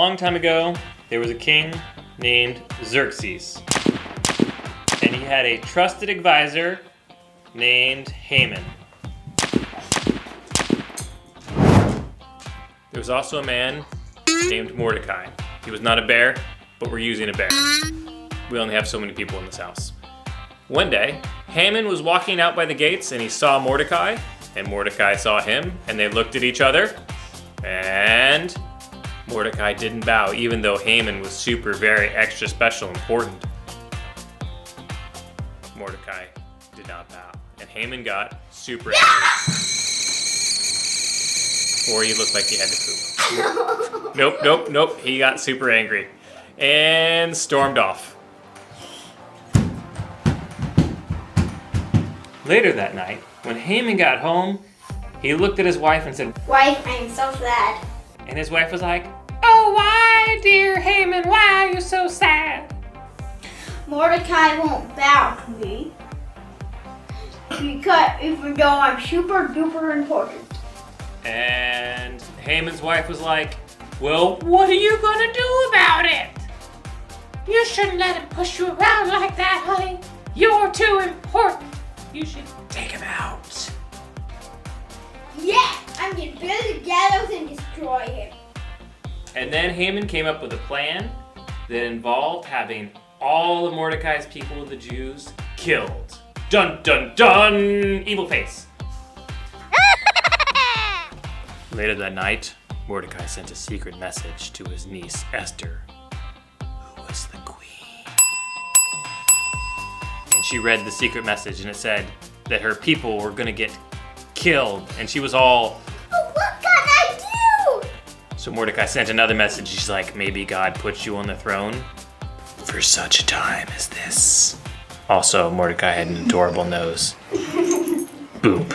long time ago, there was a king named Xerxes. And he had a trusted advisor named Haman. There was also a man named Mordecai. He was not a bear, but we're using a bear. We only have so many people in this house. One day, Haman was walking out by the gates and he saw Mordecai, and Mordecai saw him, and they looked at each other, and Mordecai didn't bow, even though Haman was super, very extra special, important. Mordecai did not bow, and Haman got super angry. Or he looked like he had to poop. Nope. He got super angry and stormed off. Later that night, when Haman got home, he looked at his wife and said, "Wife, I am so sad." And his wife was like, "Oh, why, dear Haman, why are you so sad?" Mordecai won't bow to me because even though I'm super duper important. And Haman's wife was like, "Well, what are you gonna do about it? You shouldn't let him push you around like that, honey. You're too important. You should take him out." Yeah, I'm gonna build the gallows and destroy him. And then Haman came up with a plan that involved having all of Mordecai's people, the Jews, killed. Dun dun dun! Evil face. Later that night, Mordecai sent a secret message to his niece Esther, who was the queen. And she read the secret message, and it said that her people were gonna get killed, and she was all, "Oh, what can I do?" So Mordecai sent another message. She's like, "Maybe God puts you on the throne for such a time as this." Also, Mordecai had an adorable nose. Boop.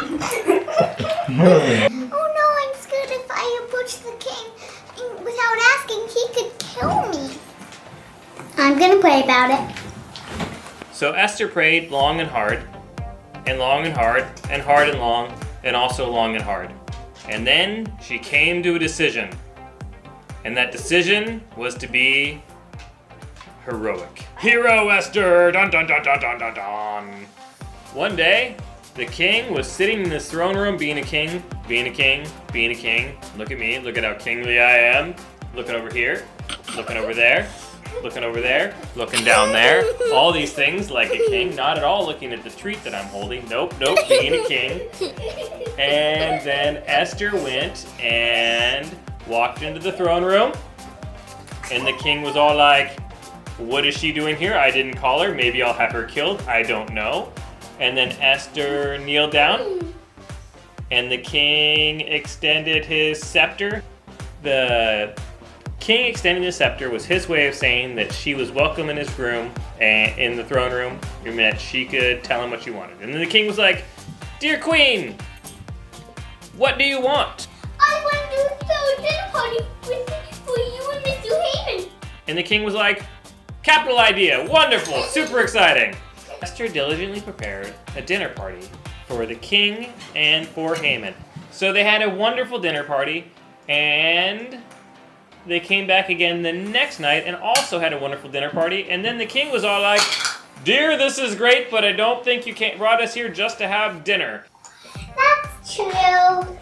Oh no, I'm scared if I approach the king without asking, he could kill me. I'm gonna pray about it. So Esther prayed long and hard, and long and hard, and hard and long, and also long and hard. And then she came to a decision. And that decision was to be heroic. Hero Esther! Dun dun dun dun dun dun dun! One day, the king was sitting in his throne room being a king, being a king, being a king. Look at me, look at how kingly I am. Looking over here, looking over there, looking over there, looking down there. All these things like a king, not at all looking at the treat that I'm holding. Nope, being a king. And then Esther went and walked into the throne room. And the king was all like, "What is she doing here? I didn't call her. Maybe I'll have her killed. I don't know." And then Esther kneeled down, and the king extended his scepter. The king extending his scepter was his way of saying that she was welcome in his room, and in the throne room, and that she could tell him what she wanted. And then the king was like, "Dear queen, what do you want?" "I want to throw a dinner party for you and Mr. Haman." And the king was like, "Capital idea, wonderful, super exciting." Esther diligently prepared a dinner party for the king and for Haman. So they had a wonderful dinner party, and they came back again the next night and also had a wonderful dinner party. And then the king was all like, "Dear, this is great, but I don't think you brought us here just to have dinner." That's true.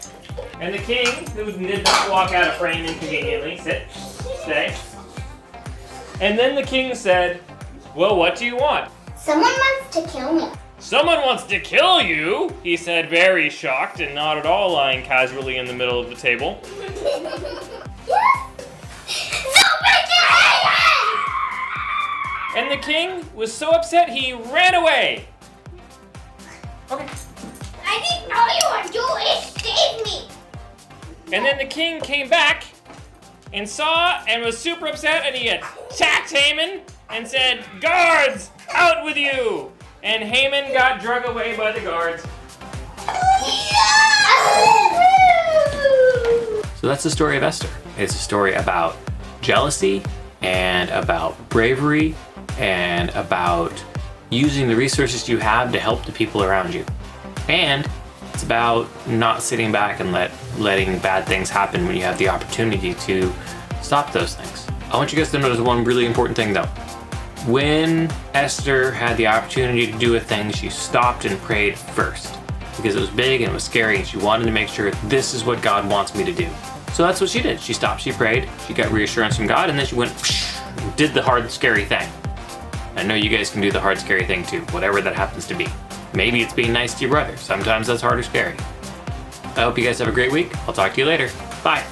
And the king, who did not walk out of frame inconveniently, stay. And then the king said, "Well, what do you want?" Someone wants to kill me. "Someone wants to kill you?" he said, very shocked and not at all lying casually in the middle of the table. And the king was so upset he ran away. Okay. I didn't know you were doing it. Save me. And then the king came back and saw and was super upset, and he attacked Haman and said, "Guards, out with you!" And Haman got drug away by the guards. So that's the story of Esther. It's a story about jealousy and about bravery and about using the resources you have to help the people around you. And it's about not sitting back and letting bad things happen when you have the opportunity to stop those things. I want you guys to notice one really important thing though. When Esther had the opportunity to do a thing, she stopped and prayed first. Because it was big and it was scary and she wanted to make sure this is what God wants me to do. So that's what she did. She stopped, she prayed, she got reassurance from God, and then she went and did the hard, scary thing. I know you guys can do the hard, scary thing too, whatever that happens to be. Maybe it's being nice to your brother. Sometimes that's hard or scary. I hope you guys have a great week. I'll talk to you later. Bye.